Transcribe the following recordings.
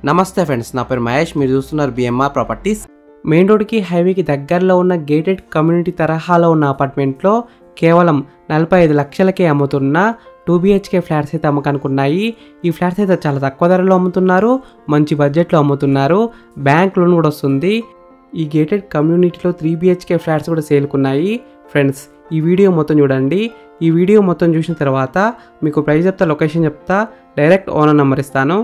నమస్తే ఫ్రెండ్స్, నా పేరు మహేష్. మీరు చూస్తున్నారు బిఎంఆర్ ప్రాపర్టీస్. మెయిన్ రోడ్కి హైవేకి దగ్గరలో ఉన్న గేటెడ్ కమ్యూనిటీ తరహాలో ఉన్న అపార్ట్మెంట్లో కేవలం 45 లక్షలకే అమ్ముతున్న 2BHK ఫ్లాట్స్ అయితే అమ్మకానికి ఉన్నాయి. ఈ ఫ్లాట్స్ అయితే చాలా తక్కువ ధరలో అమ్ముతున్నారు, మంచి బడ్జెట్లో అమ్ముతున్నారు, బ్యాంక్ లోన్ కూడా వస్తుంది. ఈ గేటెడ్ కమ్యూనిటీలో 3BHK ఫ్లాట్స్ కూడా సేల్కున్నాయి. ఫ్రెండ్స్, ఈ వీడియో మొత్తం చూడండి. ఈ వీడియో మొత్తం చూసిన తర్వాత మీకు ప్రైస్ చెప్తా, లొకేషన్ చెప్తా, డైరెక్ట్ ఓనర్ నెంబర్ ఇస్తాను.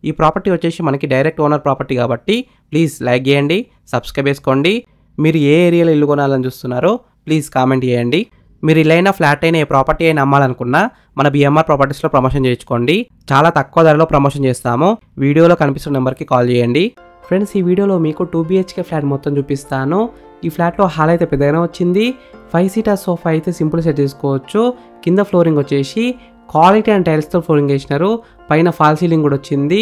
ఈ ప్రాపర్టీ వచ్చేసి మనకి డైరెక్ట్ ఓనర్ ప్రాపర్టీ కాబట్టి ప్లీజ్ లైక్ చేయండి, సబ్స్క్రైబ్ చేసుకోండి. మీరు ఏ ఏరియాలో ఇల్లు కొనాలని చూస్తున్నారో ప్లీజ్ కామెంట్ చేయండి. మీరు ఇల్లైనా ఫ్లాట్ అయినా ఏ ప్రాపర్టీ అయినా అమ్మాలనుకున్నా మన బిఎంఆర్ ప్రాపర్టీస్లో ప్రమోషన్ చేయించుకోండి. చాలా తక్కువ ధరలో ప్రమోషన్ చేస్తాము. వీడియోలో కనిపిస్తున్న నెంబర్కి కాల్ చేయండి. ఫ్రెండ్స్, ఈ వీడియోలో మీకు 2BHK ఫ్లాట్ మొత్తం చూపిస్తాను. ఈ ఫ్లాట్లో హాల్ అయితే పెద్దగానే వచ్చింది. 5 సీటర్ సోఫా అయితే సింపుల్ సెట్ చేసుకోవచ్చు. కింద ఫ్లోరింగ్ వచ్చేసి క్వాలిటీ అండ్ టైల్స్తో ఫ్లోరింగ్ వేసినారు. పైన ఫాల్ సీలింగ్ కూడా వచ్చింది.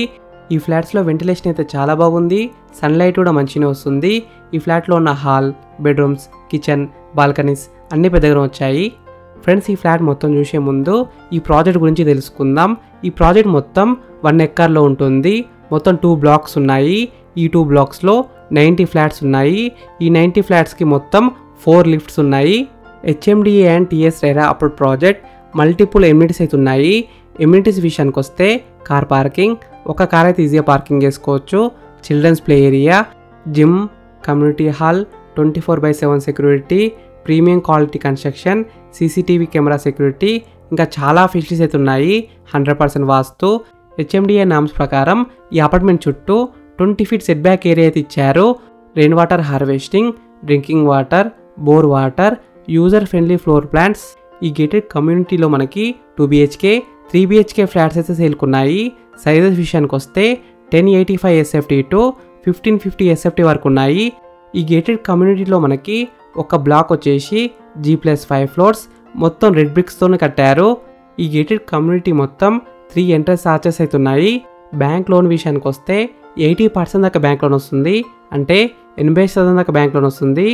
ఈ ఫ్లాట్స్లో వెంటిలేషన్ అయితే చాలా బాగుంది. సన్లైట్ కూడా మంచిగా వస్తుంది. ఈ ఫ్లాట్లో ఉన్న హాల్, బెడ్రూమ్స్, కిచెన్, బాల్కనీస్ అన్నీ పెద్దగానే వచ్చాయి. ఫ్రెండ్స్, ఈ ఫ్లాట్ మొత్తం చూసే ముందు ఈ ప్రాజెక్ట్ గురించి తెలుసుకుందాం. ఈ ప్రాజెక్ట్ మొత్తం 1 ఎకర్లో ఉంటుంది. మొత్తం 2 బ్లాక్స్ ఉన్నాయి. ఈ 2 బ్లాక్స్లో 90 ఫ్లాట్స్ ఉన్నాయి. ఈ 90 ఫ్లాట్స్కి మొత్తం 4 లిఫ్ట్స్ ఉన్నాయి. HMDA and TS RERA approved project. Multiple amenities అయితే ఉన్నాయి. ఎమ్యూనిటీస్ విషయానికి వస్తే కార్ పార్కింగ్, ఒక కార్ అయితే ఈజీగా పార్కింగ్ చేసుకోవచ్చు, children's play area, gym, community hall, 24/7 security, premium quality construction, CCTV camera security, ఇంకా చాలా ఫెసిలిటీస్ అయితే ఉన్నాయి. 100% వాస్తు. HMDA నామ్స్ ప్రకారం ఈ అపార్ట్మెంట్ చుట్టూ 20 ఫీట్ సెట్ బ్యాక్ ఏరియా అయితే ఇచ్చారు. Rain water harvesting, drinking water, bore water, user friendly floor plans. ఈ గేటెడ్ కమ్యూనిటీలో మనకి 2BHK, 3BHK ఫ్లాట్స్ అయితే సేల్కున్నాయి. సైజెస్ విషయానికి వస్తే 1085 SFT టు 1550 SFT వరకు ఉన్నాయి. ఈ గేటెడ్ కమ్యూనిటీలో మనకి ఒక బ్లాక్ వచ్చేసి G+5 ఫ్లోర్స్, మొత్తం రెడ్ బ్రిక్స్తోనే కట్టారు. ఈ గేటెడ్ కమ్యూనిటీ మొత్తం 3 ఎంట్రన్స్ ఆర్చెస్ అయితే ఉన్నాయి. బ్యాంక్ లోన్ విషయానికి వస్తే 80% దాకా బ్యాంక్ లోన్ వస్తుంది, అంటే 80% దాకా బ్యాంక్ లోన్ వస్తుంది.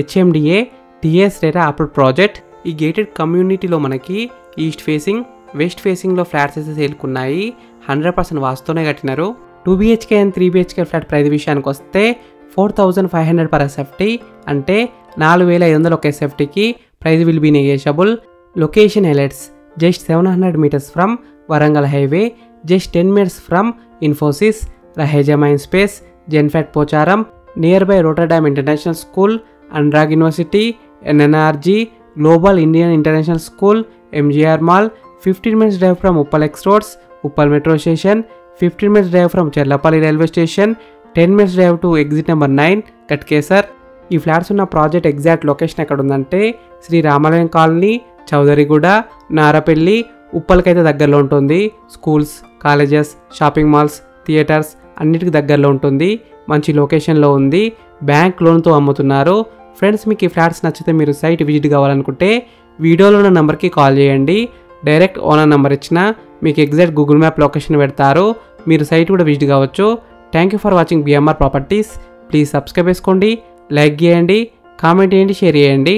HMDA, TS RERA approved project. ఈ గేటెడ్ కమ్యూనిటీలో మనకి ఈస్ట్ ఫేసింగ్, వెస్ట్ ఫేసింగ్లో ఫ్లాట్స్ అయితే సేల్కున్నాయి. 100% వాస్తోనే కట్టినారు. 2BHK and 3BHK flat price విషయానికి వస్తే 4500 per SFT, అంటే 4500 ఒక SFTకి. Price will be negotiable. Location highlights: just 700 meters from Warangal highway, just 10 minutes from Infosys, Raheja Mindspace, Genpact Pocharam, nearby Rotterdam international school, Anurag university, NNRG, global Indian international school, MGR mall. 15 minutes drive from Uppal X roads, Uppal metro station. 15 minutes drive from Cherlapally railway station. 10 minutes drive to exit number 9 Ghatkesar. ఈ flats ఉన్న project exact location ఎక్కడ ఉందంటే శ్రీ రామాలయం colony, Chowdariguda, Narapally, ఉప్పల్కైతే దగ్గరలో ఉంటుంది. Schools, colleges, shopping malls, theatres అన్నిటికీ దగ్గరలో ఉంటుంది. మంచి లొకేషన్లో ఉంది. బ్యాంక్ లోన్తో అమ్ముతున్నారు. ఫ్రెండ్స్, మీకు ఈ ఫ్లాట్స్ నచ్చితే మీరు సైట్ విజిట్ కావాలనుకుంటే వీడియోలో ఉన్న నెంబర్కి కాల్ చేయండి. డైరెక్ట్ ఓనర్ నెంబర్ ఇచ్చిన మీకు ఎగ్జాక్ట్ గూగుల్ మ్యాప్ లొకేషన్ పెడతారు. మీరు సైట్ కూడా విజిట్ కావచ్చు. Thank you for watching BMR properties. Please subscribe చేసుకోండి, లైక్ చేయండి, కామెంట్ చేయండి, షేర్ చేయండి.